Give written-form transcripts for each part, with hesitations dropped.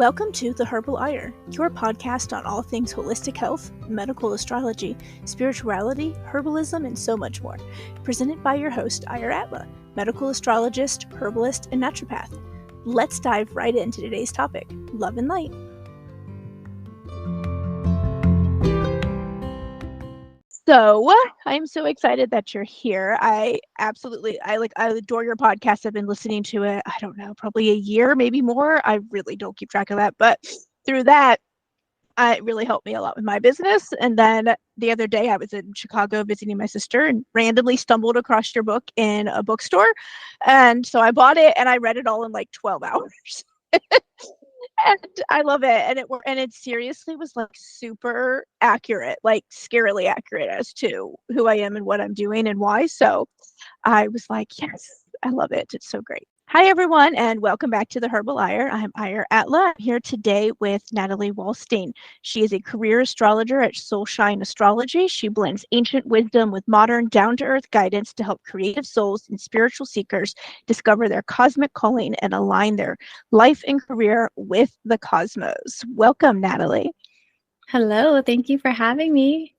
Welcome to The Herbal Ire, your podcast on all things holistic health, medical astrology, spirituality, herbalism, and so much more. Presented by your host, Ire Atla, medical astrologist, herbalist, and naturopath. Let's dive right into today's topic, love and light. So, I'm so excited that you're here. I adore your podcast. I've been listening to it, I don't know, probably a year, maybe more. I really don't keep track of that, but through that, it really helped me a lot with my business. And then the other day I was in Chicago visiting my sister and randomly stumbled across your book in a bookstore. And so I bought it and I read it all in like 12 hours. And I love it. And it seriously was like super accurate, like scarily accurate as to who I am and what I'm doing and why. So I was like, yes, I love it. It's so great. Hi, everyone, and welcome back to The Herbal Ire. I'm Ire Atla. I'm here today with Natalie Walstein. She is a career astrologer at Soulshine Astrology. She blends ancient wisdom with modern, down-to-earth guidance to help creative souls and spiritual seekers discover their cosmic calling and align their life and career with the cosmos. Welcome, Natalie. Hello, thank you for having me.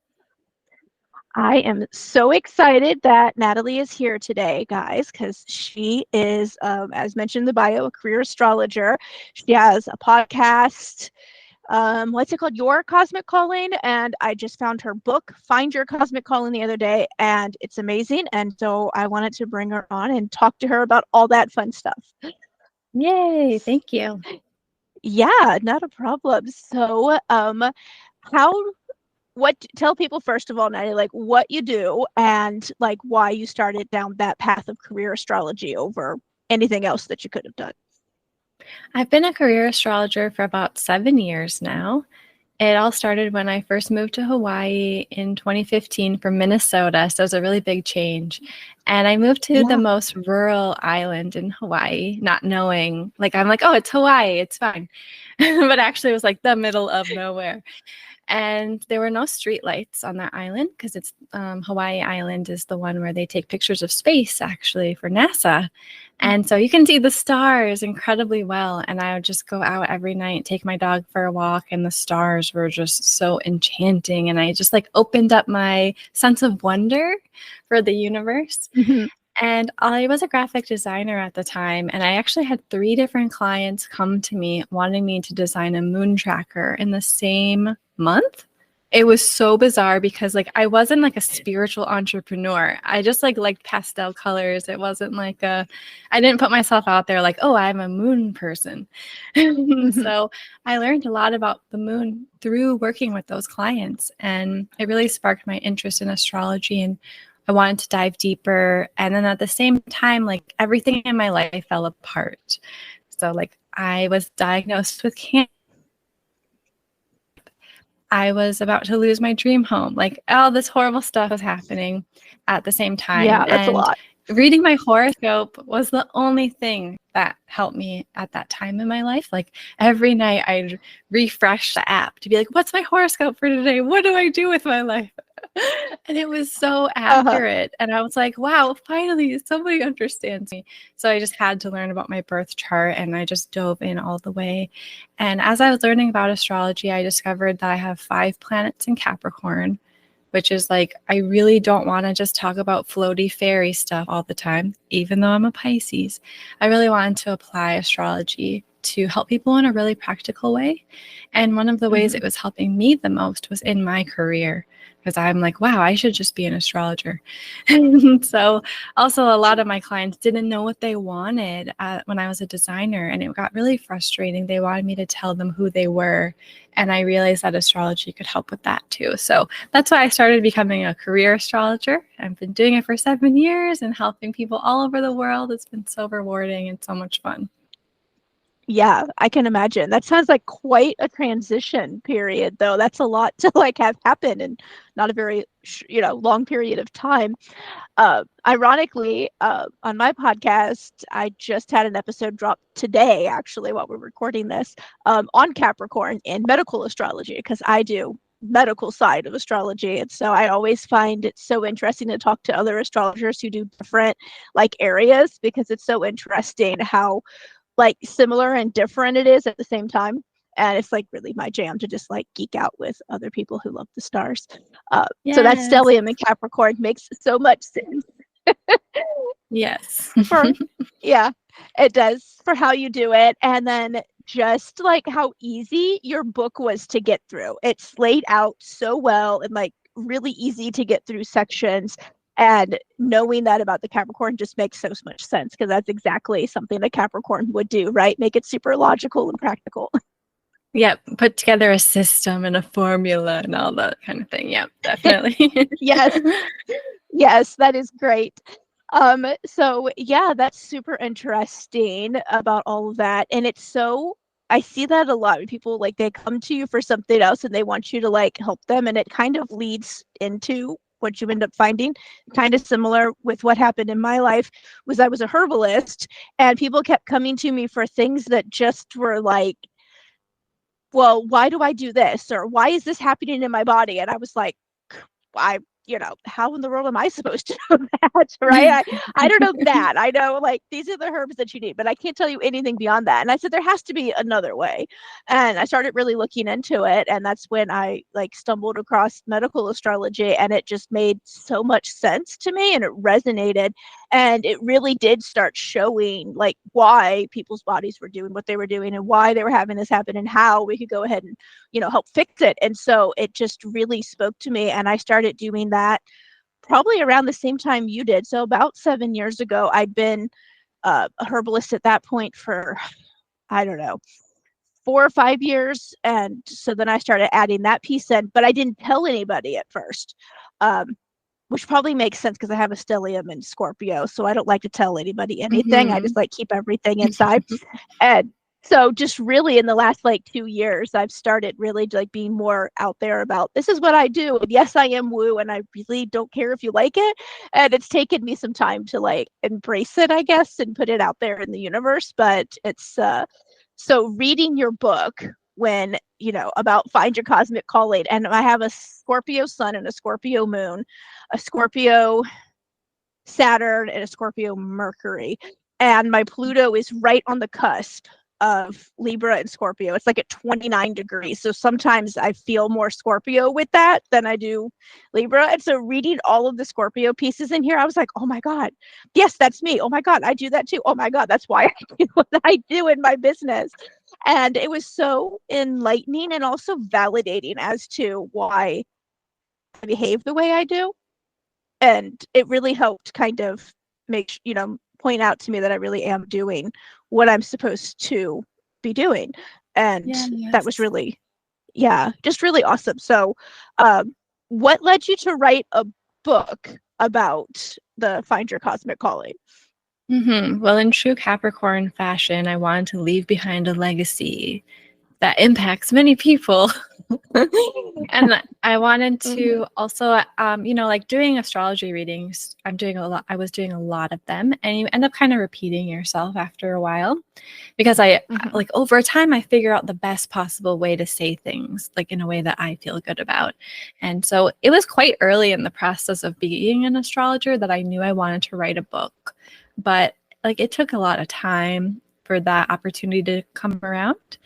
I am so excited that Natalie is here today, guys, because she is, as mentioned in the bio, a career astrologer. She has a podcast. What's it called? Your Cosmic Calling. And I just found her book, Find Your Cosmic Calling, the other day, and it's amazing. And so I wanted to bring her on and talk to her about all that fun stuff. Yay, thank you. Yeah, not a problem. So, tell people first of all, Natalie, like what you do and like why you started down that path of career astrology over anything else that you could have done. I've been a career astrologer for about 7 years now. It all started when I first moved to Hawaii in 2015 from Minnesota, so it was a really big change. And I moved to the most rural island in Hawaii, not knowing, I'm like, oh, it's Hawaii, it's fine. But actually it was like the middle of nowhere. And there were no street lights on that island because it's Hawaii Island is the one where they take pictures of space actually for NASA. And so you can see the stars incredibly well. And I would just go out every night, take my dog for a walk, and the stars were just so enchanting. And I just opened up my sense of wonder for the universe. Mm-hmm. And I was a graphic designer at the time, and I actually had 3 different clients come to me wanting me to design a moon tracker in the same month. It was so bizarre because I wasn't a spiritual entrepreneur. I just liked pastel colors. It wasn't I didn't put myself out there oh, I'm a moon person. So I learned a lot about the moon through working with those clients, and it really sparked my interest in astrology, and I wanted to dive deeper. And then at the same time, everything in my life fell apart. So I was diagnosed with cancer. I was about to lose my dream home. All this horrible stuff was happening at the same time. Yeah, that's a lot. Reading my horoscope was the only thing that helped me at that time in my life. Every night I'd refresh the app to be what's my horoscope for today? What do I do with my life? And it was so accurate. And I was like, wow, finally somebody understands me. So I just had to learn about my birth chart, and I just dove in all the way. And as I was learning about astrology, I discovered that I have 5 planets in Capricorn, which is I really don't want to just talk about floaty fairy stuff all the time, even though I'm a Pisces. I really wanted to apply astrology to help people in a really practical way. And one of the ways it was helping me the most was in my career, because I'm wow, I should just be an astrologer. And so also a lot of my clients didn't know what they wanted when I was a designer, and it got really frustrating. They wanted me to tell them who they were. And I realized that astrology could help with that too. So that's why I started becoming a career astrologer. I've been doing it for 7 years and helping people all over the world. It's been so rewarding and so much fun. Yeah, I can imagine. That sounds like quite a transition period, though. That's a lot to have happen in not a very, long period of time. Ironically, on my podcast, I just had an episode drop today, actually, while we're recording this, on Capricorn and medical astrology, because I do medical side of astrology. And so I always find it so interesting to talk to other astrologers who do different areas, because it's so interesting how similar and different it is at the same time. And it's like really my jam to just like geek out with other people who love the stars. So that Yes. stellium in Capricorn makes so much sense Yes. for, yeah, it does for how you do it. And then just like how easy your book was to get through. It's laid out so well and like really easy to get through sections. And knowing that about the Capricorn just makes so much sense because that's exactly something a Capricorn would do, right? Make it super logical and practical. Yep. Put together a system and a formula and all that kind of thing. Yep, definitely. Yes. Yes, that is great. So yeah, that's super interesting about all of that. And it's so, I see that a lot when people like they come to you for something else and they want you to like help them, and it kind of leads into what you end up finding. Kind of similar with what happened in my life was I was a herbalist and people kept coming to me for things that just were like, well, why do I do this? Or why is this happening in my body? And I was like, I, how in the world am I supposed to know that? Right. I don't know that. I know like these are the herbs that you need, but I can't tell you anything beyond that. And I said, there has to be another way. And I started really looking into it. And that's when I like stumbled across medical astrology, and it just made so much sense to me and it resonated. And it really did start showing like why people's bodies were doing what they were doing and why they were having this happen and how we could go ahead and, help fix it. And so it just really spoke to me. And I started doing that probably around the same time you did. So about 7 years ago, I'd been a herbalist at that point for, I don't know, 4 or 5 years. And so then I started adding that piece in, but I didn't tell anybody at first, which probably makes sense because I have a stellium in Scorpio. So I don't like to tell anybody anything. I just like keep everything inside. And so just really in the last like 2 years, I've started really like being more out there about this is what I do. And yes, I am woo, and I really don't care if you like it. And it's taken me some time to like embrace it, I guess, and put it out there in the universe. But it's so reading your book when, about find your cosmic calling. And I have a Scorpio sun and a Scorpio moon, a Scorpio Saturn, and a Scorpio Mercury. And my Pluto is right on the cusp of Libra and Scorpio. It's like at 29 degrees. So sometimes I feel more Scorpio with that than I do Libra. And so reading all of the Scorpio pieces in here, I was like, oh my God, yes, that's me. Oh my God, I do that too. Oh my God, that's why I do what I do in my business. And it was so enlightening and also validating as to why I behave the way I do. And it really helped kind of make, point out to me that I really am doing what I'm supposed to be doing. And that was really, just really awesome. So, what led you to write a book about the Find Your Cosmic Calling? Well, in true Capricorn fashion, I wanted to leave behind a legacy that impacts many people. And I wanted to also, like doing astrology readings, I was doing a lot of them, and you end up kind of repeating yourself after a while because like over time, I figure out the best possible way to say things like in a way that I feel good about. And so it was quite early in the process of being an astrologer that I knew I wanted to write a book, but like it took a lot of time for that opportunity to come around.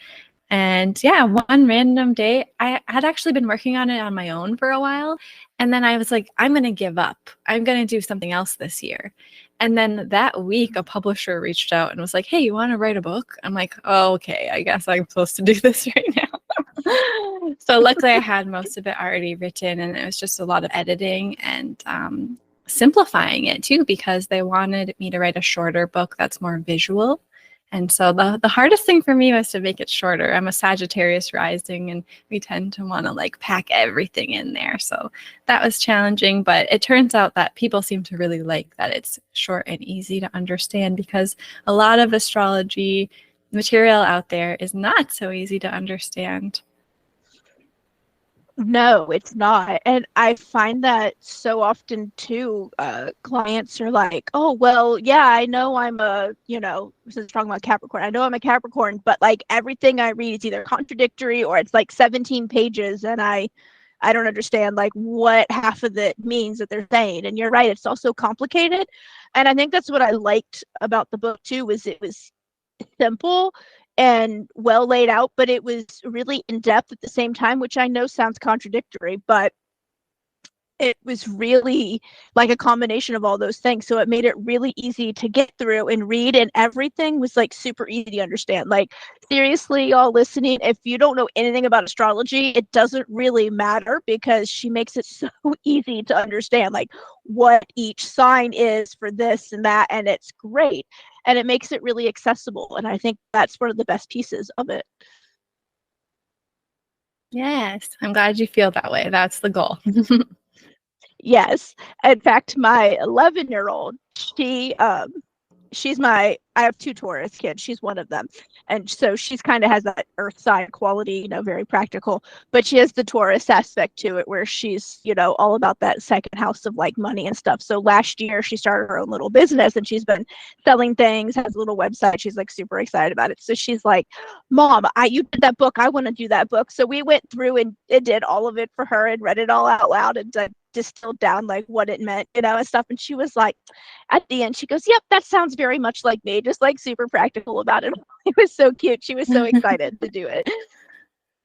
And one random day, I had actually been working on it on my own for a while. And then I was like, I'm going to give up. I'm going to do something else this year. And then that week, a publisher reached out and was like, hey, you want to write a book? I'm like, oh, okay, I guess I'm supposed to do this right now. So luckily, I had most of it already written, and it was just a lot of editing and simplifying it too, because they wanted me to write a shorter book that's more visual. And so the hardest thing for me was to make it shorter. I'm a Sagittarius rising, and we tend to want to like pack everything in there. So that was challenging, but it turns out that people seem to really like that it's short and easy to understand, because a lot of astrology material out there is not so easy to understand. No, it's not. And I find that so often too, clients are like, oh, well, yeah, I know I'm this is talking about Capricorn. I know I'm a Capricorn, but like everything I read is either contradictory or it's like 17 pages and I don't understand like what half of it means that they're saying. And you're right, it's also complicated. And I think that's what I liked about the book too, was it was simple and well laid out, but it was really in depth at the same time, which I know sounds contradictory, but it was really like a combination of all those things. So it made it really easy to get through and read, and everything was like super easy to understand. Like, seriously, y'all listening, if you don't know anything about astrology, it doesn't really matter, because she makes it so easy to understand, like what each sign is for this and that. And it's great. And it makes it really accessible. And I think that's one of the best pieces of it. Yes, I'm glad you feel that way. That's the goal. Yes. In fact, my 11-year-old, she's I have two Taurus kids. She's one of them. And so she's kind of has that earth sign quality, very practical, but she has the Taurus aspect to it, where she's, all about that second house of like money and stuff. So last year she started her own little business, and she's been selling things, has a little website. She's like super excited about it. So she's like, Mom, you did that book. I want to do that book. So we went through and did all of it for her and read it all out loud and distilled down like what it meant, and stuff. And she was like, at the end, she goes, yep, that sounds very much like me, just like super practical about it. It was so cute. She was so excited to do it.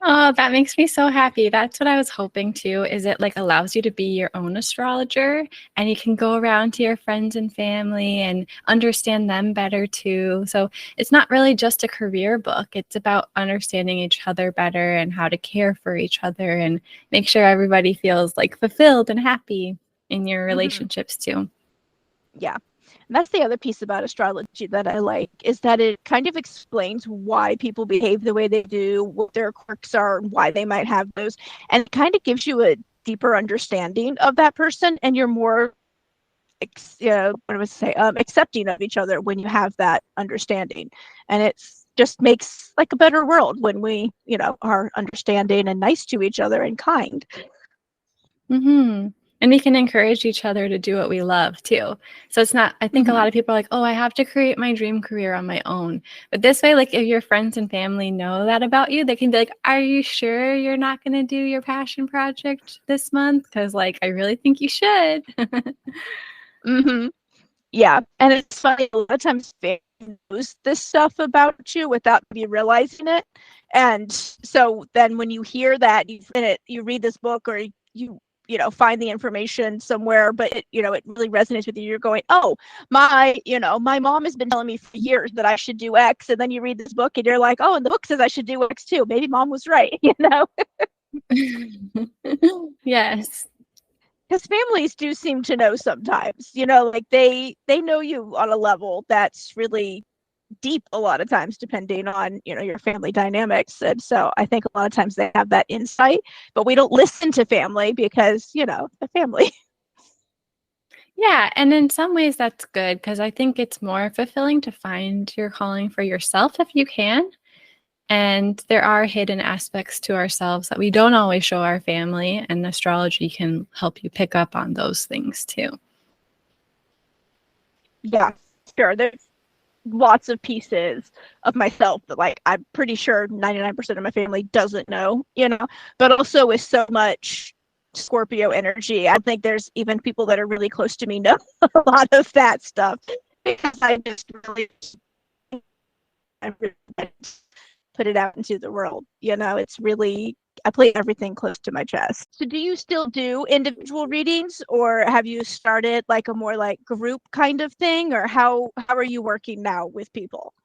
Oh, that makes me so happy. That's what I was hoping to, is it like allows you to be your own astrologer, and you can go around to your friends and family and understand them better too. So it's not really just a career book. It's about understanding each other better and how to care for each other and make sure everybody feels like fulfilled and happy in your relationships too. Yeah. And that's the other piece about astrology that I like, is that it kind of explains why people behave the way they do, what their quirks are, and why they might have those. And it kind of gives you a deeper understanding of that person, and you're more accepting of each other when you have that understanding. And it's just makes like a better world when we, are understanding and nice to each other and kind. And we can encourage each other to do what we love too. So it's not, I think a lot of people are like, oh, I have to create my dream career on my own. But this way, like if your friends and family know that about you, they can be like, are you sure you're not going to do your passion project this month? Because like, I really think you should. Yeah. And it's funny, a lot of times family knows this stuff about you without you realizing it. And so then when you hear that, you read this book, or you find the information somewhere, but it really resonates with you. You're going, oh, my mom has been telling me for years that I should do X. And then you read this book and you're like, oh, and the book says I should do X too. Maybe mom was right, Yes. Because families do seem to know sometimes, like they know you on a level that's really deep a lot of times, depending on your family dynamics. And so I think a lot of times they have that insight, but we don't listen to family because the family. Yeah, and in some ways that's good, because I think it's more fulfilling to find your calling for yourself if you can. And there are hidden aspects to ourselves that we don't always show our family, and astrology can help you pick up on those things too. Yeah, sure. There's lots of pieces of myself that like I'm pretty sure 99% of my family doesn't know, but also with so much Scorpio energy, I think there's even people that are really close to me know a lot of that stuff, because I really put it out into the world. It's really, I play everything close to my chest. So do you still do individual readings, or have you started like a more like group kind of thing, or how are you working now with people?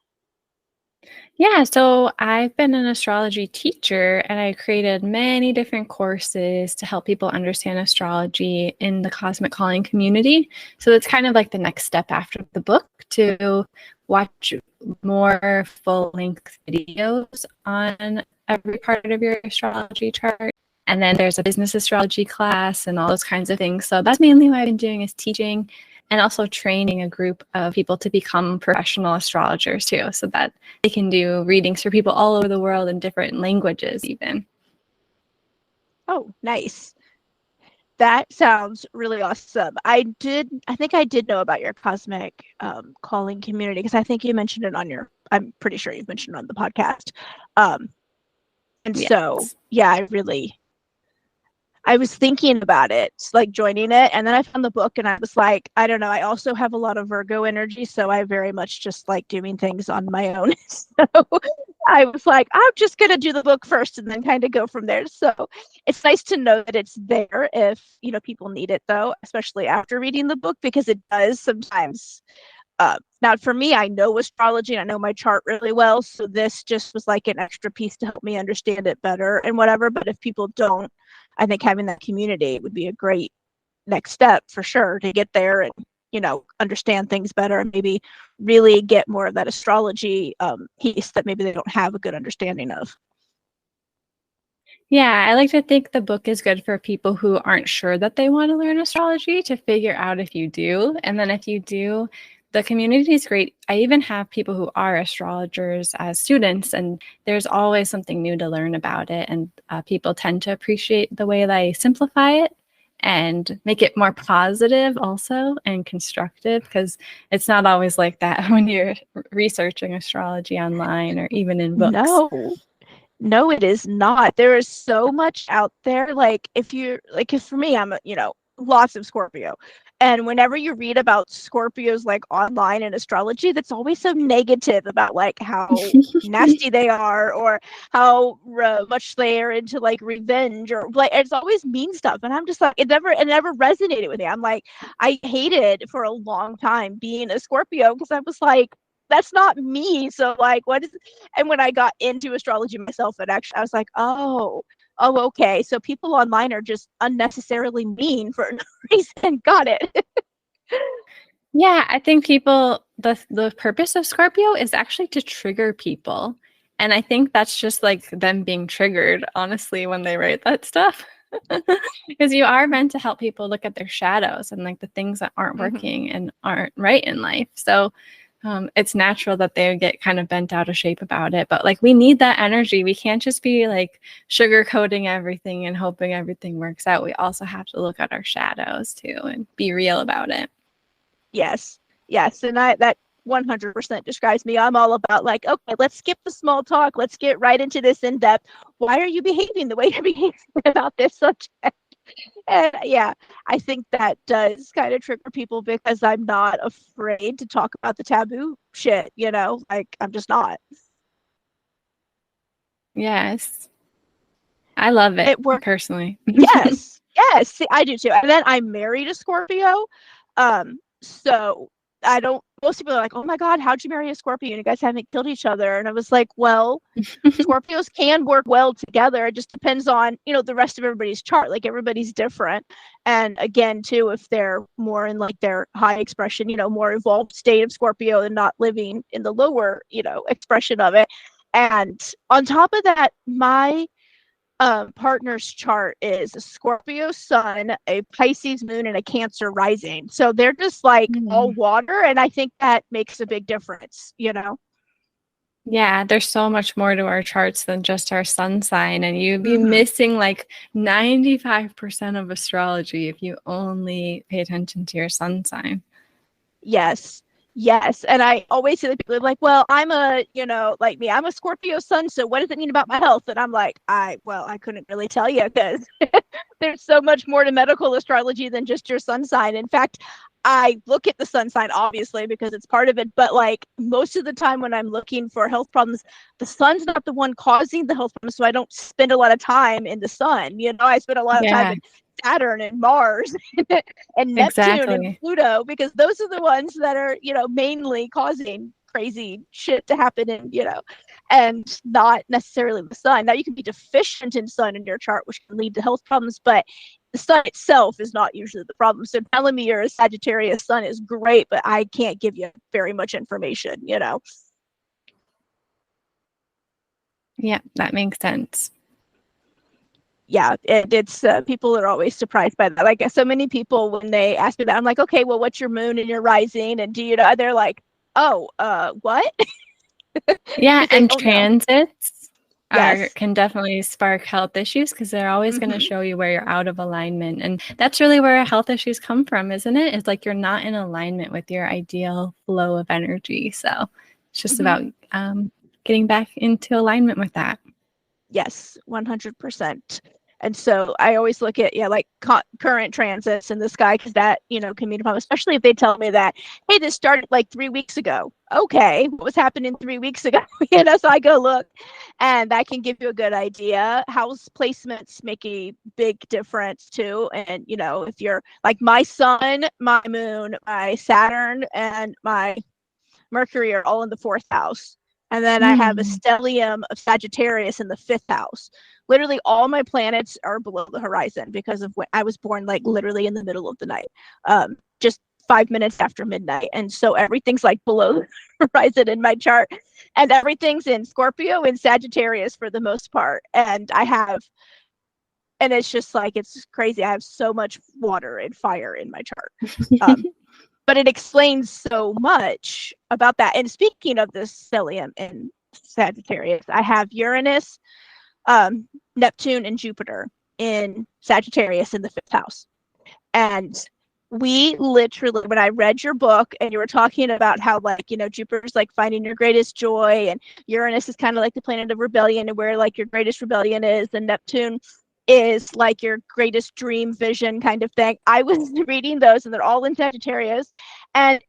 Yeah, so I've been an astrology teacher, and I created many different courses to help people understand astrology in the cosmic calling community. So it's kind of like the next step after the book, to watch more full-length videos on every part of your astrology chart. And then there's a business astrology class and all those kinds of things. So that's mainly what I've been doing, is teaching and also training a group of people to become professional astrologers too, so that they can do readings for people all over the world in different languages even. Oh, nice. That sounds really awesome. I think I did know about your cosmic calling community, because I think you mentioned it I'm pretty sure you've mentioned it on the podcast. And Yes. so, yeah, I was thinking about it, like joining it, and then I found the book and I was like, I don't know, I also have a lot of Virgo energy, so I very much just like doing things on my own. So I was like, I'm just going to do the book first and then kind of go from there. So it's nice to know that it's there if, people need it, though, especially after reading the book, because it does sometimes. Now, for me, I know astrology and I know my chart really well. So this just was like an extra piece to help me understand it better and whatever. But if people don't, I think having that community would be a great next step for sure to get there and understand things better and maybe really get more of that astrology piece that maybe they don't have a good understanding of. Yeah, I like to think the book is good for people who aren't sure that they want to learn astrology to figure out if you do. And then if you do, the community is great. I even have people who are astrologers as students, and there's always something new to learn about it. And people tend to appreciate the way that I simplify it and make it more positive also and constructive, because it's not always like that when you're researching astrology online or even in books. No, it is not. There is so much out there. Like if for me, I'm lots of Scorpio. And whenever you read about Scorpios like online in astrology, that's always so negative about like how nasty they are or how much they are into like revenge, or like it's always mean stuff. And I'm just like, it never resonated with me. I'm like, I hated for a long time being a Scorpio because I was like, that's not me. So like, what is? And when I got into astrology myself, I was like, oh, okay. So people online are just unnecessarily mean for no reason. Got it. Yeah, I think the purpose of Scorpio is actually to trigger people. And I think that's just like them being triggered, honestly, when they write that stuff. Because you are meant to help people look at their shadows and like the things that aren't working and aren't right in life. So it's natural that they get kind of bent out of shape about it. But like we need that energy. We can't just be like sugarcoating everything and hoping everything works out. We also have to look at our shadows too and be real about it. Yes. And that 100% describes me. I'm all about like, okay, let's skip the small talk. Let's get right into this in depth. Why are you behaving the way you're behaving about this subject? And yeah, I think that does kind of trigger people because I'm not afraid to talk about the taboo shit, like I'm just not. Yes. I love it It works. personally. Yes. See, I do too. And then I married a Scorpio. So I don't, most people are like, oh my God, how'd you marry a Scorpio? You guys haven't killed each other. And I was like, well, Scorpios can work well together. It just depends on, the rest of everybody's chart. Like everybody's different. And again, too, if they're more in like their high expression, more evolved state of Scorpio and not living in the lower, expression of it. And on top of that, my partner's chart is a Scorpio sun, a Pisces moon, and a Cancer rising. So they're just like all water. And I think that makes a big difference, Yeah, there's so much more to our charts than just our sun sign. And you'd be missing like 95% of astrology if you only pay attention to your sun sign. Yes. And I always see the people like, well, I'm like me, I'm a Scorpio sun. So what does it mean about my health? And I'm like, I couldn't really tell you because there's so much more to medical astrology than just your sun sign. In fact, I look at the sun sign, obviously, because it's part of it. But like most of the time when I'm looking for health problems, the sun's not the one causing the health problems. So I don't spend a lot of time in the sun. I spend a lot of time in Saturn and Mars and Neptune and Pluto, because those are the ones that are, mainly causing crazy shit to happen and not necessarily the sun. Now you can be deficient in sun in your chart, which can lead to health problems, but the sun itself is not usually the problem. So telling me you're a Sagittarius sun is great, but I can't give you very much information, Yeah, that makes sense. Yeah, it's people are always surprised by that. Like so many people when they ask me that, I'm like, okay, well, what's your moon and your rising, and do you know? They're like, oh, what? Yeah, and transits yes. can definitely spark health issues because they're always going to show you where you're out of alignment, and that's really where health issues come from, isn't it? It's like you're not in alignment with your ideal flow of energy, so it's just about getting back into alignment with that. Yes, 100%. And so I always look at, like current transits in the sky, because that, can mean a problem, especially if they tell me that, hey, this started like 3 weeks ago. Okay, what was happening 3 weeks ago? So I go look, and that can give you a good idea. House placements make a big difference too. And, if you're like my sun, my moon, my Saturn, and my Mercury are all in the 4th house. And then I have a stellium of Sagittarius in the 5th house. Literally all my planets are below the horizon because of when I was born, like literally in the middle of the night, just 5 minutes after midnight. And so everything's like below the horizon in my chart. And everything's in Scorpio and Sagittarius for the most part. And it's just like, it's crazy. I have so much water and fire in my chart. But it explains so much about that. And speaking of this stellium in Sagittarius, I have Uranus, Neptune, and Jupiter in Sagittarius in the 5th house. And we literally, when I read your book and you were talking about how, like, Jupiter's like finding your greatest joy, and Uranus is kind of like the planet of rebellion and where like your greatest rebellion is, and Neptune is like your greatest dream vision kind of thing. I was reading those, and they're all in Sagittarius. And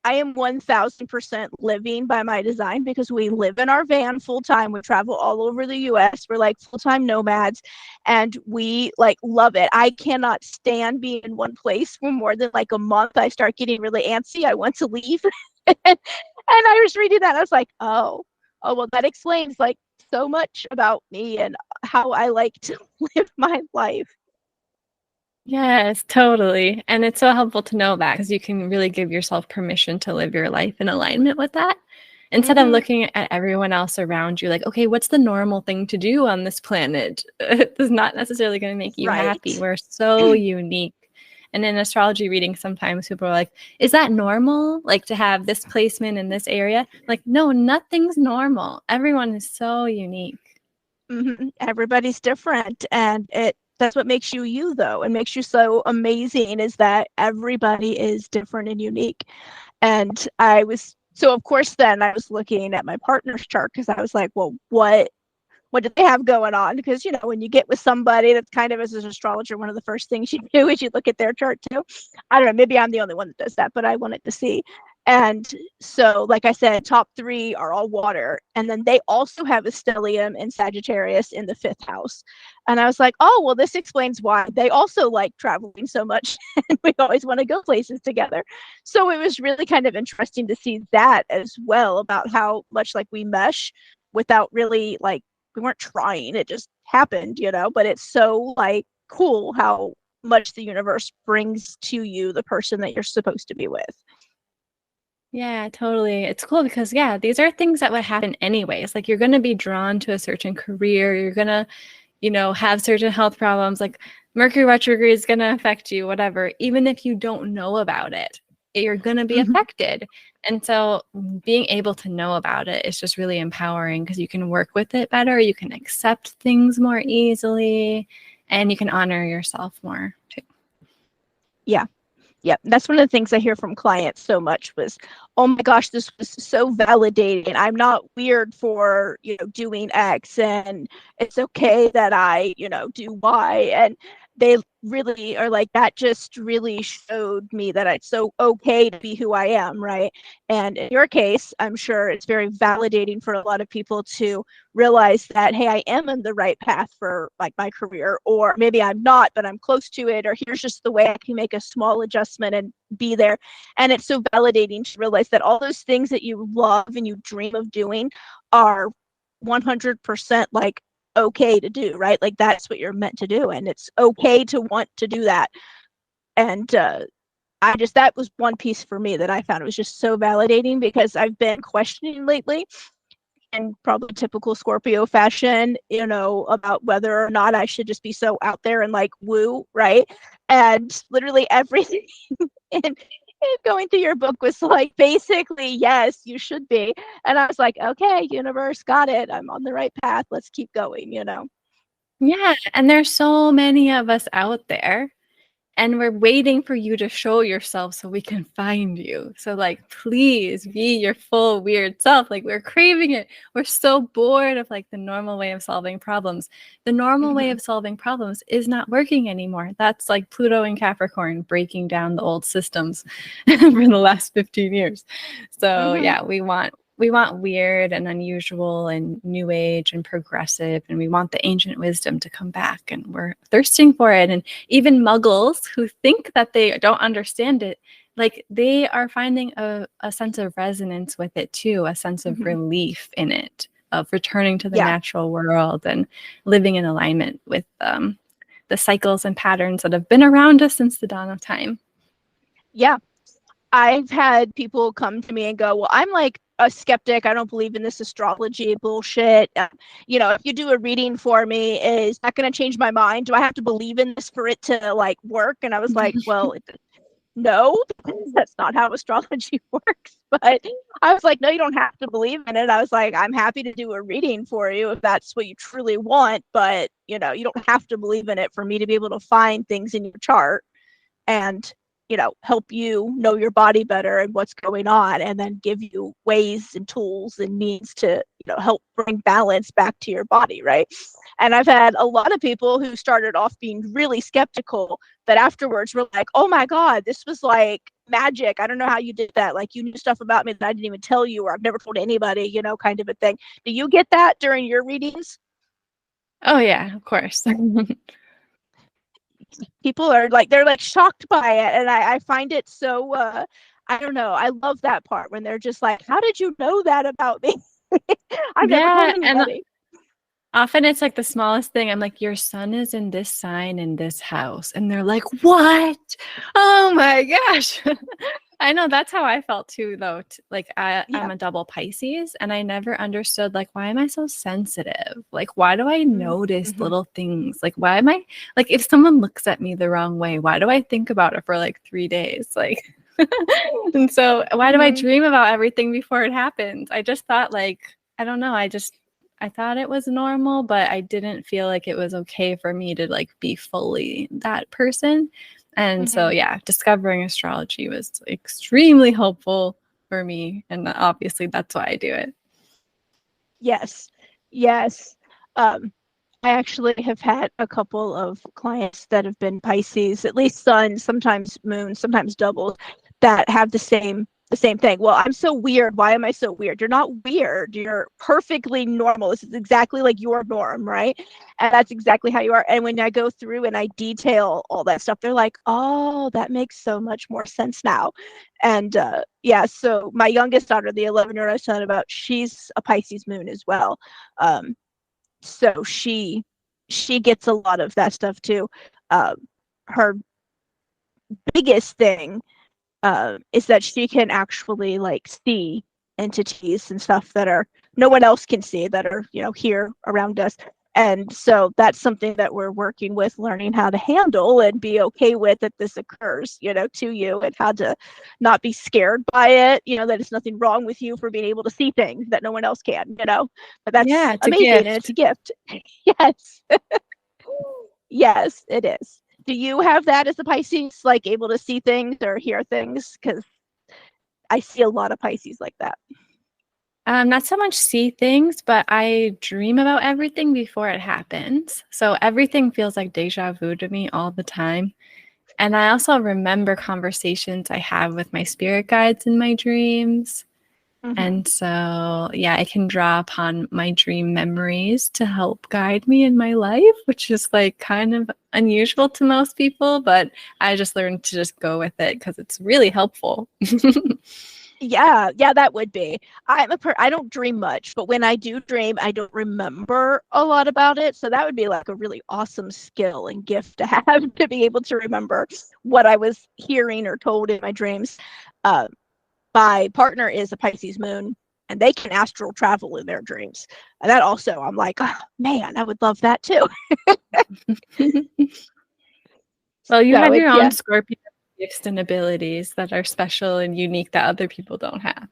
I am 1000% living by my design, because we live in our van full time. We travel all over the US. We're like full-time nomads, and we like love it. I cannot stand being in one place for more than like a month. I start getting really antsy. I want to leave. And I was reading that, and I was like, oh, well, that explains like so much about me and how I like to live my life. Yes, totally. And it's so helpful to know that, because you can really give yourself permission to live your life in alignment with that, instead of looking at everyone else around you like, okay, what's the normal thing to do on this planet? It's not necessarily going to make you happy. We're so unique. And in astrology reading, sometimes people are like, is that normal? Like to have this placement in this area? Like, no, nothing's normal. Everyone is so unique. Everybody's different. And that's what makes you you, though, and makes you so amazing, is that everybody is different and unique. And so of course then I was looking at my partner's chart, because I was like, well, what do they have going on? Because when you get with somebody, that's kind of, as an astrologer, one of the first things you do is you look at their chart too. I don't know, maybe I'm the only one that does that, but I wanted to see. And so, like I said, top 3 are all water. And then they also have a stellium in Sagittarius in the 5th house. And I was like, oh, well, this explains why they also like traveling so much. And we always want to go places together. So it was really kind of interesting to see that as well, about how much like we mesh without really, like, we weren't trying. It just happened, but it's so like cool how much the universe brings to you the person that you're supposed to be with. Yeah, totally. It's cool because, yeah, these are things that would happen anyways. Like, you're going to be drawn to a certain career. You're going to, have certain health problems. Like, Mercury retrograde is going to affect you, whatever. Even if you don't know about it, you're going to be affected. And so being able to know about it is just really empowering, because you can work with it better. You can accept things more easily, and you can honor yourself more too. Yeah. Yeah, that's one of the things I hear from clients so much was, oh my gosh, this was so validating. I'm not weird for, doing X, and it's okay that I, do Y. And they really are like, that just really showed me that it's so okay to be who I am, right? And in your case, I'm sure it's very validating for a lot of people to realize that, hey, I am in the right path for like my career, or maybe I'm not, but I'm close to it, or here's just the way I can make a small adjustment and be there. And it's so validating to realize that all those things that you love and you dream of doing are 100% like okay to do, right? Like, that's what you're meant to do, and it's okay to want to do that. And that was one piece for me that I found it was just so validating, because I've been questioning lately, in probably typical Scorpio fashion, about whether or not I should just be so out there and like woo, right? And literally everything in going through your book was like, basically, yes, you should be. And I was like, okay, universe, got it. I'm on the right path. Let's keep going, Yeah, and there's so many of us out there. and we're waiting for you to show yourself so we can find you. So like, please be your full weird self. Like, we're craving it. We're so bored of like the normal way of solving problems. The normal way of solving problems is not working anymore. That's like Pluto and Capricorn breaking down the old systems for the last 15 years. So yeah, we want weird and unusual and new age and progressive, and we want the ancient wisdom to come back, and we're thirsting for it. And even muggles who think that they don't understand it, like they are finding a sense of resonance with it too, a sense of relief in it, of returning to the natural world and living in alignment with the cycles and patterns that have been around us since the dawn of time. Yeah. I've had people come to me and go, well, I'm like a skeptic. I don't believe in this astrology bullshit. You know, if you do a reading for me, is that going to change my mind? Do I have to believe in this for it to like work? And I was like, well, no, that's not how astrology works. But I was like, no, you don't have to believe in it. I was like, I'm happy to do a reading for you if that's what you truly want. But, you know, you don't have to believe in it for me to be able to find things in your chart and, you know, help you know your body better and what's going on, and then give you ways and tools and means to, you know, help bring balance back to your body, right? And I've had a lot of people who started off being really skeptical that afterwards were like, oh my God, this was like magic. I don't know how you did that. Like, you knew stuff about me that I didn't even tell you, or I've never told anybody, you know, kind of a thing. Do you get that during your readings? Oh yeah, of course. People are like, they're like shocked by it, and I find it so I don't know, I love that part when they're just like, how did you know that about me? I've never told Yeah, and anybody. often it's like the smallest thing. I'm like, your sun is in this sign in this house. And they're like, what? Oh my gosh. I know that's how I felt too, though. Like I'm a double Pisces, and I never understood, like, why am I so sensitive? Like, why do I notice little things? Like, why am I, like, if someone looks at me the wrong way, why do I think about it for like 3 days? Like, and so why do I dream about everything before it happens? I just thought, like, I don't know. I thought it was normal, but I didn't feel like it was okay for me to like be fully that person. And so, yeah, discovering astrology was extremely helpful for me. And obviously that's why I do it. Yes. Yes. I actually have had a couple of clients that have been Pisces, at least sun, sometimes moon, sometimes doubles, that have the same thing. Well, I'm so weird. Why am I so weird? You're not weird. You're perfectly normal. This is exactly like your norm, right? And that's exactly how you are. And when I go through and I detail all that stuff, they're like, oh, that makes so much more sense now. And yeah, so my youngest daughter, the 11-year-old I was telling about, she's a Pisces moon as well. So she gets a lot of that stuff too. Her biggest thing is that she can actually like see entities and stuff that are no one else can see, that are, you know, here around us. And so that's something that we're working with, learning how to handle and be okay with that this occurs, you know, to you, and how to not be scared by it, you know, that it's nothing wrong with you for being able to see things that no one else can, you know. But Yeah, that's it's a amazing, and it's gift. a gift. Yes. Yes, it is. Do you have that as a Pisces, like able to see things or hear things? Because I see a lot of Pisces like that. Not so much see things, but I dream about everything before it happens. So everything feels like deja vu to me all the time. And I also remember conversations I have with my spirit guides in my dreams. And so, yeah, I can draw upon my dream memories to help guide me in my life, which is like kind of unusual to most people, but I just learned to just go with it because it's really helpful. Yeah, that would be. I don't dream much, but when I do dream, I don't remember a lot about it. So that would be like a really awesome skill and gift to have, to be able to remember what I was hearing or told in my dreams. Uh, my partner is a Pisces moon, and they can astral travel in their dreams. And that also, I'm like, oh, man, I would love that too. Well, you So have your it's, own yeah. Scorpio gifts and abilities that are special and unique that other people don't have.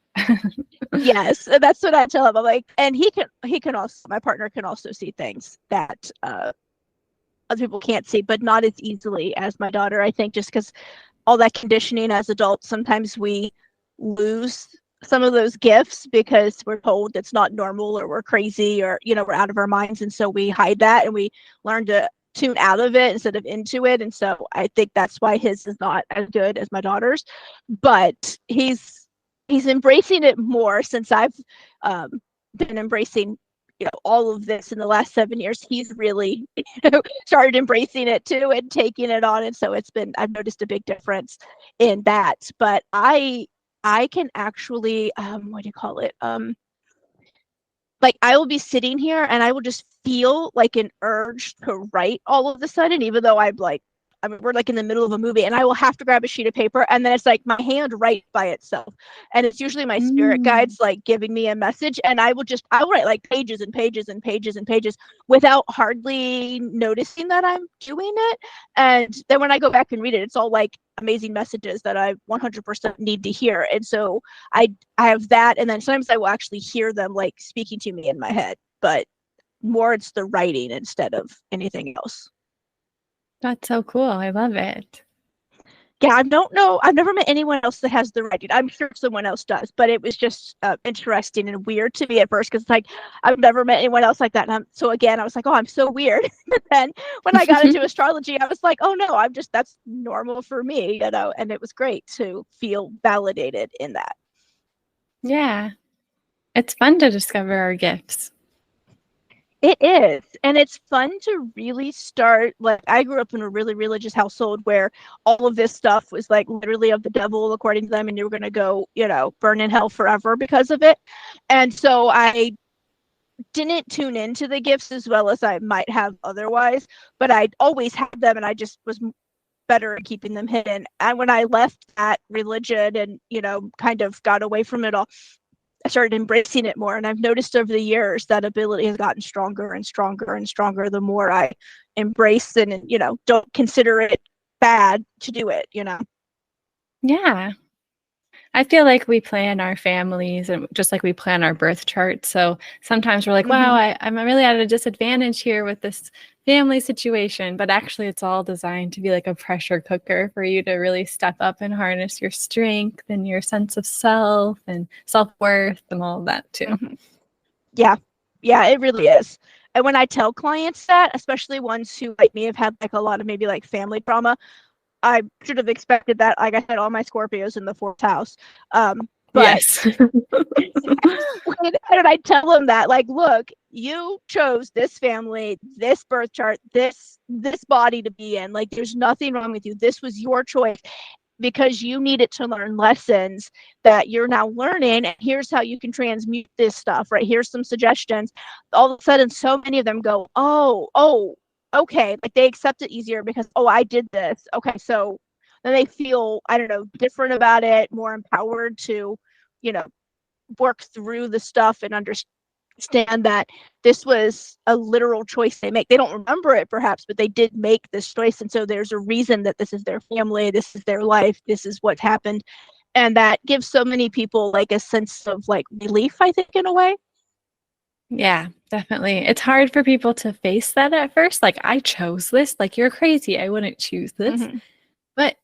Yes, that's what I tell him. I'm like, and he can also, my partner can also see things that other people can't see, but not as easily as my daughter, I think, just because all that conditioning as adults, sometimes we lose some of those gifts because we're told it's not normal or we're crazy or, we're out of our minds. And so we hide that and we learn to tune out of it instead of into it. And so I think that's why his is not as good as my daughter's, but he's embracing it more since I've been embracing all of this in the last 7 years. He's really started embracing it too and taking it on, and so I've noticed a big difference in that. But I can actually what do you call it, like I will be sitting here and I will just feel like an urge to write all of a sudden, even though we're like in the middle of a movie, and I will have to grab a sheet of paper, and then it's like my hand writes by itself, and it's usually my spirit guides like giving me a message, and I'll write like pages and pages and pages and pages without hardly noticing that I'm doing it. And then when I go back and read it, it's all like amazing messages that I 100% need to hear. And so I have that, and then sometimes I will actually hear them like speaking to me in my head, but more it's the writing instead of anything else. That's so cool. I love it. Yeah, I don't know. I've never met anyone else that has the writing. I'm sure someone else does, but it was just interesting and weird to me at first because like I've never met anyone else like that. And so again, I was like, oh, I'm so weird. But then when I got into astrology, I was like, oh no, that's normal for me, and it was great to feel validated in that. Yeah. It's fun to discover our gifts. It is. And it's fun to really start. Like, I grew up in a really religious household where all of this stuff was like literally of the devil, according to them, and you were going to go, burn in hell forever because of it. And so I didn't tune into the gifts as well as I might have otherwise, but I always had them, and I just was better at keeping them hidden. And when I left that religion and, kind of got away from it all, I started embracing it more. And I've noticed over the years that ability has gotten stronger and stronger and stronger the more I embrace and, don't consider it bad to do it, Yeah. I feel like we plan our families and just like we plan our birth chart. So sometimes we're like, wow, I'm really at a disadvantage here with this family situation. But actually, it's all designed to be like a pressure cooker for you to really step up and harness your strength and your sense of self and self-worth and all of that too. Yeah. Yeah, it really is. And when I tell clients that, especially ones who like me have had like a lot of maybe like family trauma, I should have expected that. Like I had all my Scorpios in the 4th house. But yes. when I tell them that, like, look, you chose this family, this birth chart, this body to be in. Like, there's nothing wrong with you. This was your choice because you needed to learn lessons that you're now learning. And here's how you can transmute this stuff, right? Here's some suggestions. All of a sudden, so many of them go, oh, okay, like they accept it easier because, oh, I did this. Okay, so then they feel, I don't know, different about it, more empowered to, work through the stuff and understand that this was a literal choice they make. They don't remember it perhaps, but they did make this choice. And so there's a reason that this is their family, this is their life, this is what happened. And that gives so many people like a sense of like relief, I think, in a way. Yeah, definitely. It's hard for people to face that at first. Like, I chose this. Like, you're crazy. I wouldn't choose this. But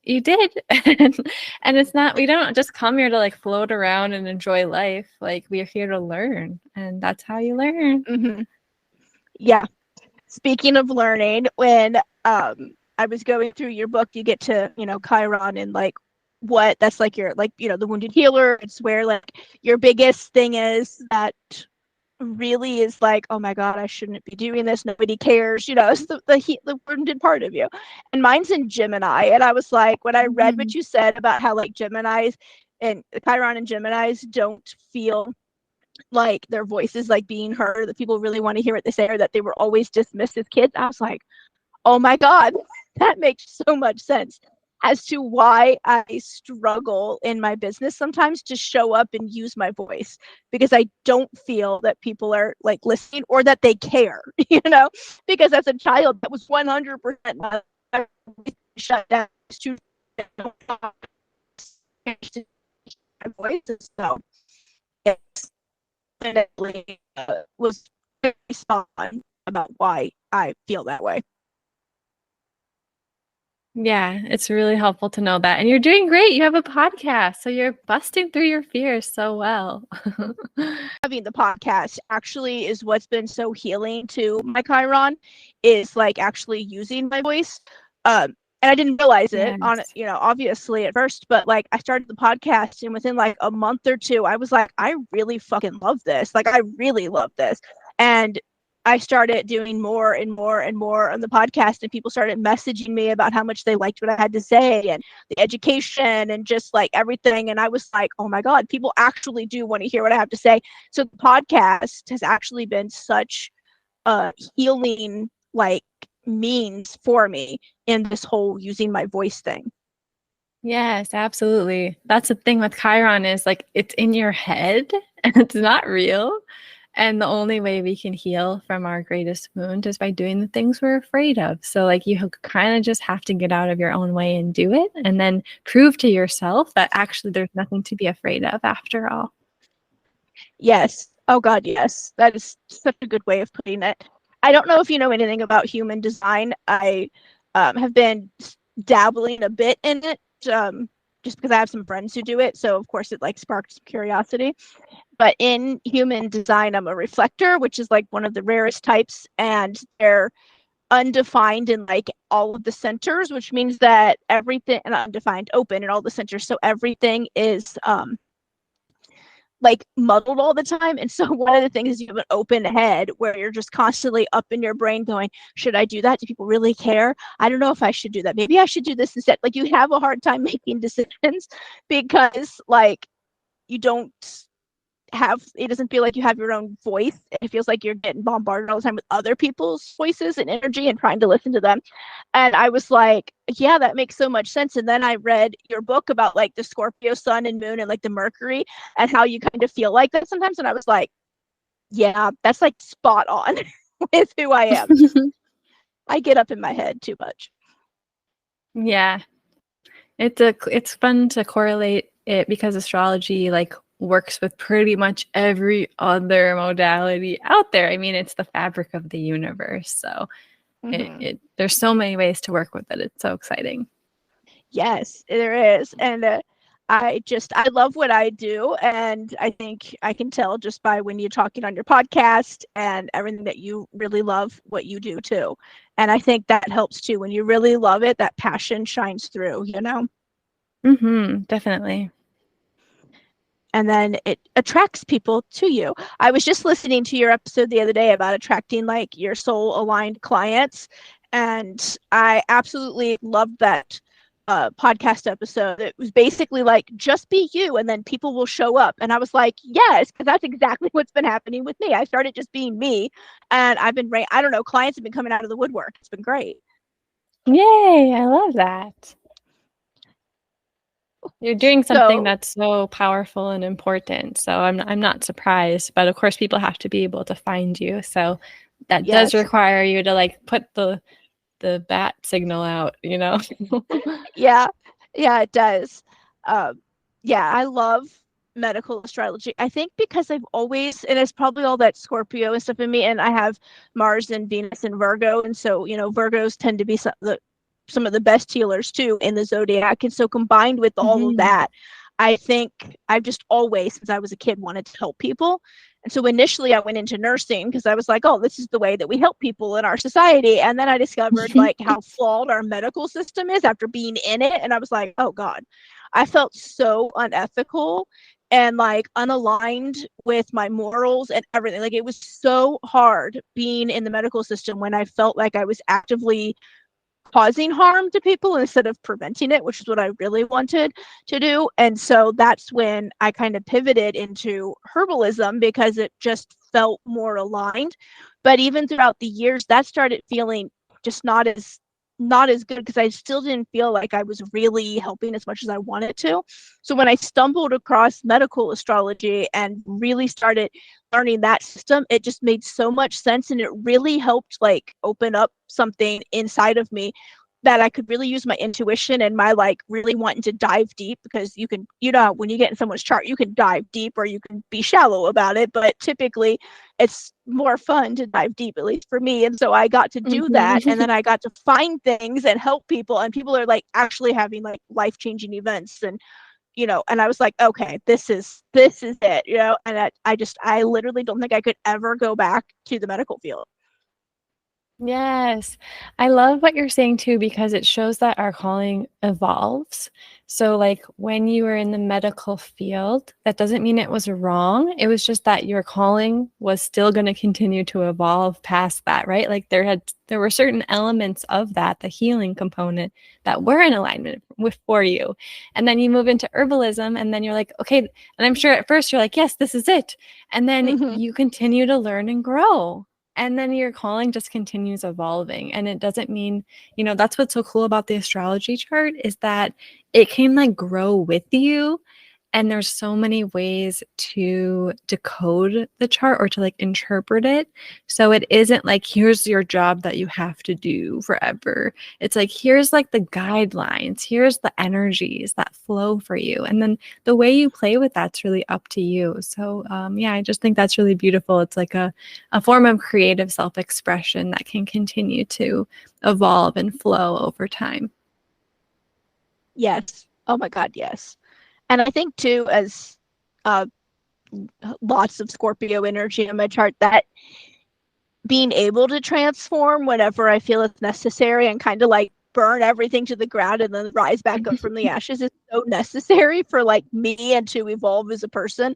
you did. And it's not, we don't just come here to like float around and enjoy life. Like, we're here to learn. And that's how you learn. Yeah. Speaking of learning, when I was going through your book, you get to, Chiron and like what that's like your, like, the wounded healer. It's where like your biggest thing is that really is like, oh my God, I shouldn't be doing this. Nobody cares. It's the wounded part of you. And mine's in Gemini. And I was like, when I read what you said about how like Geminis and Chiron and Geminis don't feel like their voices like being heard, that people really want to hear what they say, or that they were always dismissed as kids, I was like, oh my God, that makes so much sense as to why I struggle in my business sometimes to show up and use my voice, because I don't feel that people are like listening or that they care, because as a child, that was 100% my shut down to my voice. So it definitely was very spot on about why I feel that way. Yeah, it's really helpful to know that. And you're doing great. You have a podcast, so you're busting through your fears so well. Having the podcast actually is what's been so healing to my Chiron, is like actually using my voice. And I didn't realize it on, Yes. obviously at first, but like I started the podcast and within like a month or two, I was like, I really fucking love this. Like I really love this. And I started doing more and more and more on the podcast, and people started messaging me about how much they liked what I had to say and the education and just like everything. And I was like, oh my God, people actually do want to hear what I have to say. So the podcast has actually been such a healing like means for me in this whole using my voice thing. Yes, absolutely. That's the thing with Chiron is like it's in your head and it's not real. And the only way we can heal from our greatest wound is by doing the things we're afraid of. So like you kind of just have to get out of your own way and do it and then prove to yourself that actually there's nothing to be afraid of after all. Yes. Oh God, yes. That is such a good way of putting it. I don't know if you know anything about human design. I have been dabbling a bit in it, just because I have some friends who do it. So of course it like sparked some curiosity. But in human design, I'm a reflector, which is like one of the rarest types, and they're undefined in like all of the centers, which means that everything, and undefined open in all the centers. So everything is like muddled all the time. And so one of the things is you have an open head where you're just constantly up in your brain going, should I do that? Do people really care? I don't know if I should do that. Maybe I should do this instead. Like you have a hard time making decisions because like you don't have, it doesn't feel like you have your own voice. It feels like you're getting bombarded all the time with other people's voices and energy and trying to listen to them. And I was like, yeah, that makes so much sense. And then I read your book about like the Scorpio sun and moon and like the Mercury and how you kind of feel like that sometimes. And I was like, yeah, that's like spot on with who I am. I get up in my head too much. Yeah. It's fun to correlate it because astrology like works with pretty much every other modality out there. I mean, it's the fabric of the universe. So there's so many ways to work with it. It's so exciting. Yes, there is. And I love what I do. And I think I can tell just by when you're talking on your podcast and everything that you really love what you do too. And I think that helps too. When you really love it, that passion shines through, you know? Definitely. And then it attracts people to you. I was just listening to your episode the other day about attracting like your soul aligned clients. And I absolutely loved that podcast episode. It was basically like, just be you and then people will show up. And I was like, yes, because that's exactly what's been happening with me. I started just being me and I've been, I don't know, clients have been coming out of the woodwork. It's been great. Yay, I love that. You're doing something So, that's so powerful and important. So I'm not surprised, but of course people have to be able to find you. So that does yes. require you to like put the bat signal out, you know? Yeah, it does. Yeah, I love medical astrology. I think because I've always, and it's probably all that Scorpio and stuff in me, and I have Mars and Venus and Virgo, and so Virgos tend to be some of the best healers too in the zodiac, and so combined with all of that, I think I've just always, since I was a kid, wanted to help people. And so initially I went into nursing because I was like, oh, this is the way that we help people in our society. And then I discovered like how flawed our medical system is after being in it. And I was like, oh God, I felt so unethical and like unaligned with my morals and everything. Like it was so hard being in the medical system when I felt like I was actively causing harm to people instead of preventing it, which is what I really wanted to do. And so that's when I kind of pivoted into herbalism because it just felt more aligned. But even throughout the years, that started feeling just not as good because I still didn't feel like I was really helping as much as I wanted to. So when I stumbled across medical astrology and really started learning that system, it just made so much sense and it really helped like open up something inside of me that I could really use my intuition and my like really wanting to dive deep, because you can, you know, when you get in someone's chart, you can dive deep or you can be shallow about it, but typically it's more fun to dive deep, at least for me. And so I got to do that, and then I got to find things and help people, and people are like actually having like life-changing events, and you know, and I was like, okay, this is it, you know, and I literally don't think I could ever go back to the medical field. Yes. I love what you're saying too, because it shows that our calling evolves. So, like when you were in the medical field, that doesn't mean it was wrong. It was just that your calling was still going to continue to evolve past that, right? Like there were certain elements of that, the healing component, that were in alignment with for you. And then you move into herbalism, and then you're like, okay, and I'm sure at first you're like, yes, this is it. And then you continue to learn and grow. And then your calling just continues evolving. And it doesn't mean, that's what's so cool about the astrology chart, is that it can like grow with you. And there's so many ways to decode the chart or to like interpret it. So it isn't like, here's your job that you have to do forever. It's like, here's like the guidelines, here's the energies that flow for you. And then the way you play with that's really up to you. So yeah, I just think that's really beautiful. It's like a form of creative self-expression that can continue to evolve and flow over time. Yes. Oh my God, yes. And I think too, as lots of Scorpio energy in my chart, that being able to transform whenever I feel it's necessary and kind of like burn everything to the ground and then rise back up from the ashes is so necessary for like me and to evolve as a person,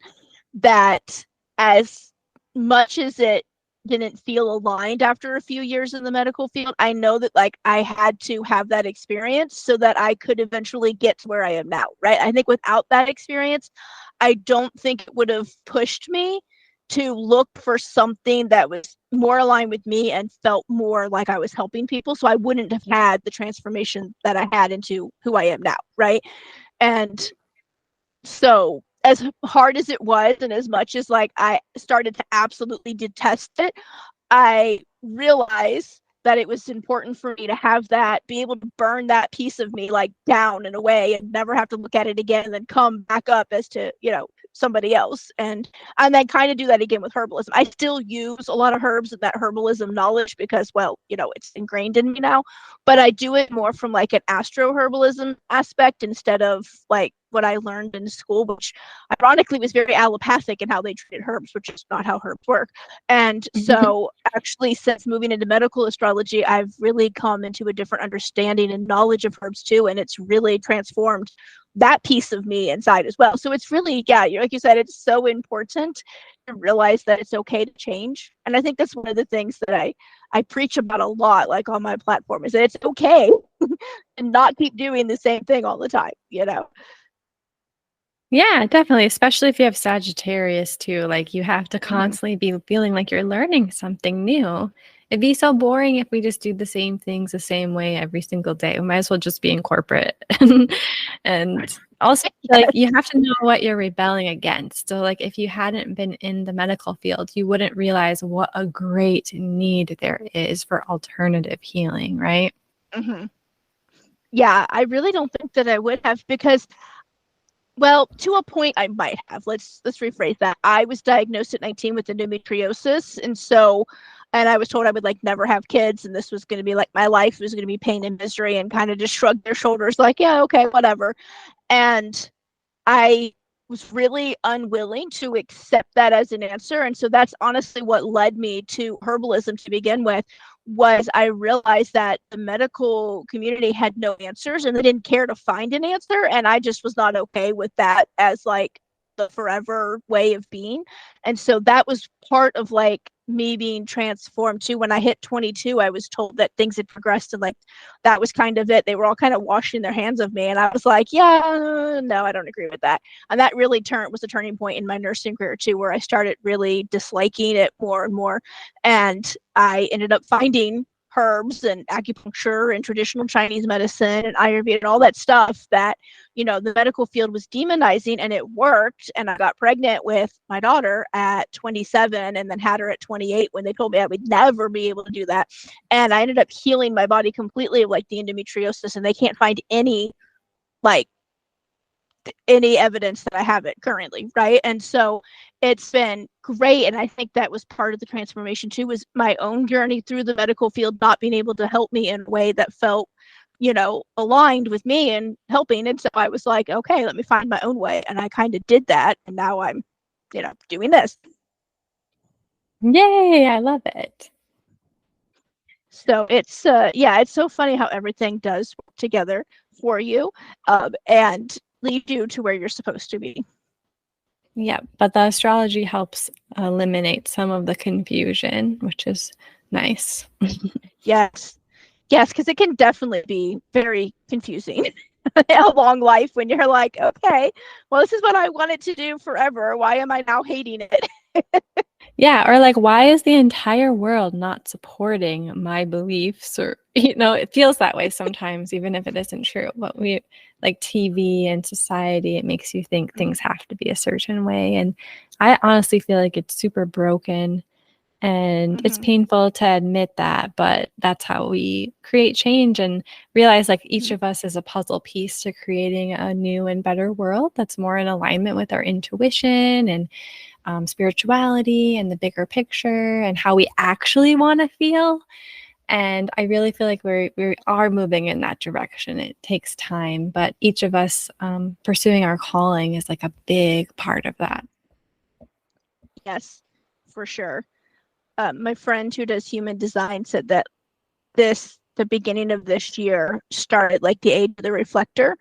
that as much as it didn't feel aligned after a few years in the medical field, I know that like I had to have that experience so that I could eventually get to where I am now, right? I think without that experience, I don't think it would have pushed me to look for something that was more aligned with me and felt more like I was helping people. So I wouldn't have had the transformation that I had into who I am now, right? And so as hard as it was, and as much as like I started to absolutely detest it, I realized that it was important for me to have that, be able to burn that piece of me like down and away and never have to look at it again, and then come back up as to, somebody else. And then kind of do that again with herbalism. I still use a lot of herbs and that herbalism knowledge because, well, it's ingrained in me now, but I do it more from like an astro herbalism aspect instead of like what I learned in school, which ironically was very allopathic in how they treated herbs, which is not how herbs work. And so actually, since moving into medical astrology, I've really come into a different understanding and knowledge of herbs too, and it's really transformed that piece of me inside as well. So it's really, yeah, like you said, it's so important to realize that it's okay to change. And I think that's one of the things that I preach about a lot, like on my platform, is that it's okay and not keep doing the same thing all the time, Yeah, definitely. Especially if you have Sagittarius too. Like you have to constantly be feeling like you're learning something new. It'd be so boring if we just do the same things the same way every single day. We might as well just be in corporate. And also, like, you have to know what you're rebelling against. So, like, if you hadn't been in the medical field, you wouldn't realize what a great need there is for alternative healing, right? Yeah, I really don't think that I would have, because, well, to a point I might have. Let's rephrase that. I was diagnosed at 19 with endometriosis, and I was told I would like never have kids, and this was going to be like my life was going to be pain and misery, and kind of just shrugged their shoulders like, yeah, okay, whatever. And I was really unwilling to accept that as an answer. And so that's honestly what led me to herbalism to begin with. Was I realized that the medical community had no answers and they didn't care to find an answer, and I just was not okay with that as like the forever way of being. And so that was part of like me being transformed too. When I hit 22, I was told that things had progressed, and like that was kind of it. They were all kind of washing their hands of me, and I was like, yeah, no, I don't agree with that. And that really was a turning point in my nursing career too, where I started really disliking it more and more. And I ended up finding herbs and acupuncture and traditional Chinese medicine and Ayurveda and all that stuff that, the medical field was demonizing, and it worked. And I got pregnant with my daughter at 27 and then had her at 28 when they told me I would never be able to do that. And I ended up healing my body completely of like the endometriosis, and they can't find any evidence that I have it currently, right? And so it's been great. And I think that was part of the transformation too, was my own journey through the medical field not being able to help me in a way that felt, aligned with me and helping. And so I was like, okay, let me find my own way. And I kind of did that. And now I'm, doing this. Yay, I love it. So it's it's so funny how everything does work together for you, and lead you to where you're supposed to be. Yeah, but the astrology helps eliminate some of the confusion, which is nice. Yes, because it can definitely be very confusing along life when you're like, okay, well, this is what I wanted to do forever. Why am I now hating it? Yeah, or like, why is the entire world not supporting my beliefs? Or, it feels that way sometimes, even if it isn't true. But we, like TV and society, it makes you think things have to be a certain way. And I honestly feel like it's super broken. And it's painful to admit that, but that's how we create change and realize like each of us is a puzzle piece to creating a new and better world that's more in alignment with our intuition and spirituality and the bigger picture and how we actually want to feel. And I really feel like we are moving in that direction. It takes time, but each of us pursuing our calling is like a big part of that. Yes, for sure. My friend who does human design said that the beginning of this year started like the age of the reflector.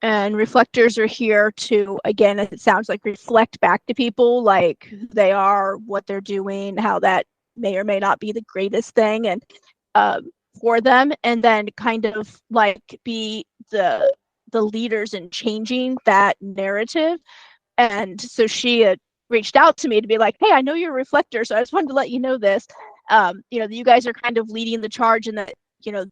And reflectors are here to, again, as it sounds like, reflect back to people like who they are, what they're doing, how that may or may not be the greatest thing, and for them, and then kind of like be the leaders in changing that narrative. And so she had reached out to me to be like, hey, I know you're a reflector, so I just wanted to let you know this. You guys are kind of leading the charge, and that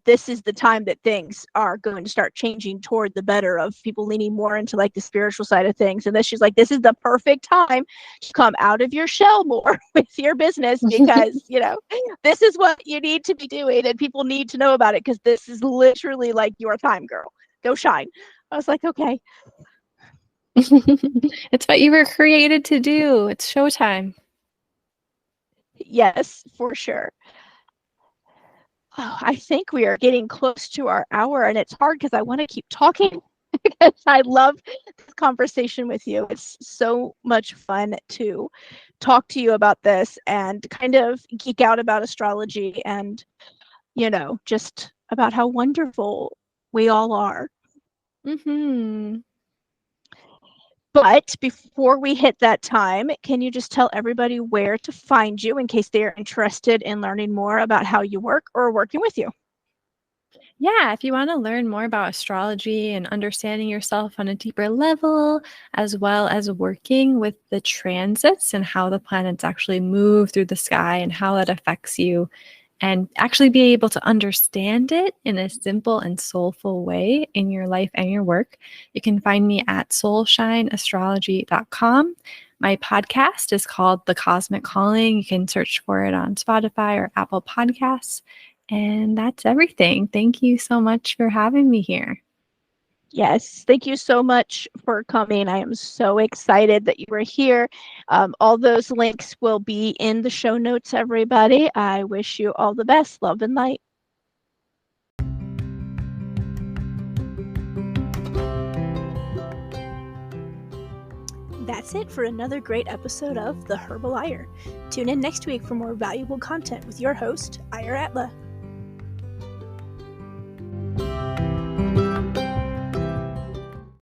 this is the time that things are going to start changing toward the better, of people leaning more into like the spiritual side of things. And then she's like, this is the perfect time to come out of your shell more with your business, because this is what you need to be doing, and people need to know about it, because this is literally like your time, girl. Go shine. I was like, okay. It's what you were created to do. It's showtime. Yes, for sure. Oh, I think we are getting close to our hour, and it's hard because I want to keep talking because I love this conversation with you. It's so much fun to talk to you about this and kind of geek out about astrology and, just about how wonderful we all are. But before we hit that time, can you just tell everybody where to find you in case they're interested in learning more about how you work or working with you? Yeah, if you want to learn more about astrology and understanding yourself on a deeper level, as well as working with the transits and how the planets actually move through the sky and how that affects you, and actually be able to understand it in a simple and soulful way in your life and your work, you can find me at soulshineastrology.com. My podcast is called The Cosmic Calling. You can search for it on Spotify or Apple Podcasts. And that's everything. Thank you so much for having me here. Yes, thank you so much for coming. I am so excited that you were here. All those links will be in the show notes, everybody. I wish you all the best. Love and light. That's it for another great episode of The Herbal Ire. Tune in next week for more valuable content with your host, Ire Atla.